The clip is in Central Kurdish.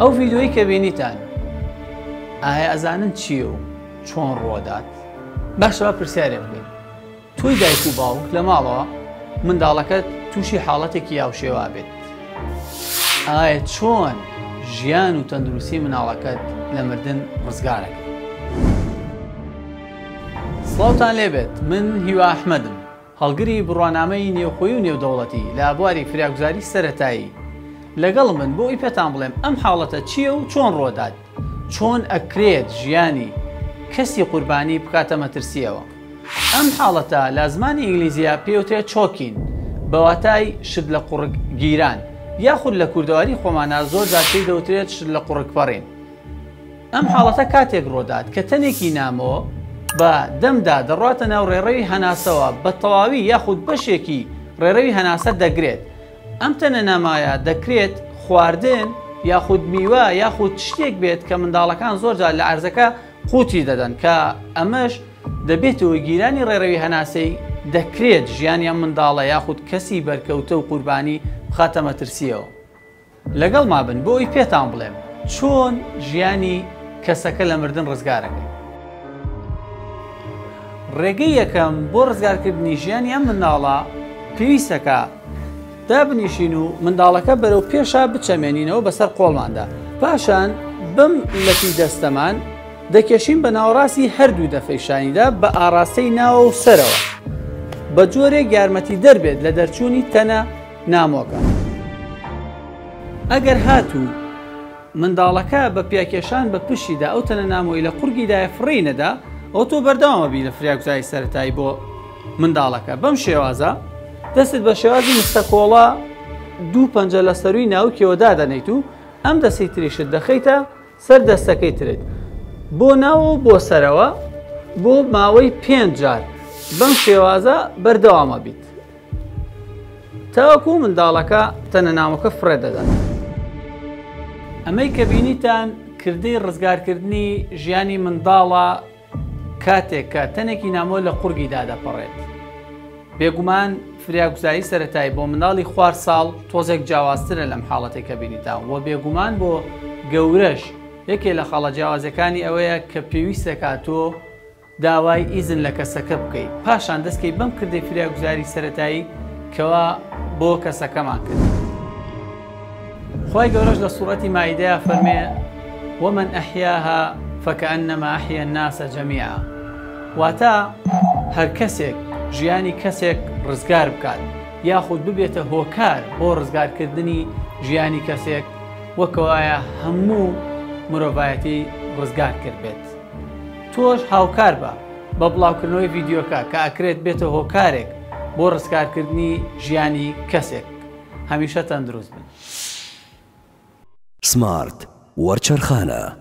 ئەو ڤیدیۆی کە بینیتان ئایا ئەزانن چییە و چۆن ڕۆدات؟ باشەوە پرسیارێ بکەین. توی دایک و باوک لە ماڵەوە منداڵەکەت تووشی حاڵەتێکی یاوشێوا بێت، ئایا چۆن ژیان و تەندروستی مناڵەکەت لە مردن ڕزگارەکەی؟ سڵاوتان لێبێت، من هیوا ئەحمەدم، هەڵگری بڕوانامەی نێوخۆیی و نێودەوڵەتی لە بواری فراگوزاری سەرەتایی. لەگەڵ من بۆ ئەوی پێتان بڵێم ئەم حاڵەتە چییە و چۆن ڕۆدات، چۆن ئەکرێت ژیانی کەسی قوربانی بکاتە مەترسیەوە. ئەم حاڵەتە لە زمانی ئینگلیزیە پێوترێت چۆکین، بەواتای شت لە قوڕک گیران، یاخود لە کوردەواری خۆمانە زۆر جاکەی دەوترێت شت لە قوڕک پەڕین. ئەم حاڵەتە کاتێک ڕۆدات کە تەنێکی نامەوە بە دەمدا دەڕاتە ناو ڕێڕەوی هەناسەوە بە تەواوی یاخود بەشێکی ڕێڕەوی هەناسە دەگرێت. ئەم تەنە نامایە دەکرێت خواردن یاخود میوە یاخود شتێک بێت کە منداڵەکان زۆرجار لە عەرزەکە قوتی دەدەن، کە ئەمەش دەبێتەوە گیرانی ڕێڕەوی هەناسەی دەکرێت ژیانیان منداڵە یاخود کەسی بەرکەوتە و قوربانی بخاتە مەترسیەوە. لەگەڵ ما بن بۆ ئەوی پێتان بڵێم چۆن ژیانی کەسەکە لە مردن ڕزگارەکەی. ڕێگەی یەکەم بۆ ڕزگارکردنی ژیانی ئەم منداڵە پێویستەکە دابنیشین و منداڵەکە بەرەو پێشە بچەمێنینەوە بەسەر قۆڵماندا، پاشان بم لەتی دەستەمان دەکێشین بە ناوەڕاستی هەردوو دەفەیشانیدا بە ئاراستەی ناوە و سەرەوە بە جۆرێک یارمەتی دەربێت لە دەرچوونی تەنە نامۆکە. ئەگەر هاتوو منداڵەکە بە پیاکێشان بە پشیدا ئەو تەنە نامۆی لە قورگیدایە فڕی نەدا، ئەو تۆ بەردەوامەبی لە فراگوزاری سەرەتایی بۆ منداڵەکە. بەم شێوازە دەستت بە شێوازی مستەکۆڵە دوو پەنجە لە سەروی ناوکیەوە دادەنیت و ئەم دەستەی تریشت دەخەیتە سەر دەستەکەی ترت بۆ ناوە و بۆ سەرەوە بۆ ماوەی 5 جار. بەم شێوازە بەردەوامە بیت تاوەکو منداڵەکە تەنە نامەکە فڕێ دەدات. ئەمەی کە بینیتان کردەی ڕزگارکردنی ژیانی منداڵە کاتێک کە تەنێکی نامۆ لە قورگیدا دەپەڕێت. بێگومان فراگوزاری سەرەتایی بۆ منداڵی خوار ساڵ تۆزێک جیاوازترە لەم حاڵەتێک کە بینیتان، و بێگومان بۆ گەورەش یەکێ لە خاڵە جیاوازەکانی ئەوەیە کە پێویستەکە تۆ داوای ئیزن لە کەسەکە بکەیت، پاشان دەستکەی بەم کردەی فراگوزاری سەرەتایی کەوا بۆ کەسەکەمان کرد. خی گەورەش لە سوورەتی مائیدەیە فەرمێ ومن ئەحیاها فەکەئەنەما ئەحیا الناس جەمیعا، واتە هەر کەسێک ژیانی کەسێک ڕزگار بکات یاخود ببێتە هۆکار بۆ ڕزگارکردنی ژیانی کەسێک وەکەوایە هەموو مرۆڤایەتی ڕزگار کرد بێت. تۆش هاوکار بە بڵاوکردنەوەی ڤیدیۆکە کە ئەکرێت بێتە هۆکارێک بۆ ڕزگارکردنی ژیانی کەسێک. هەمیشە تەندروست بن. سمارت وەرچەرخانە.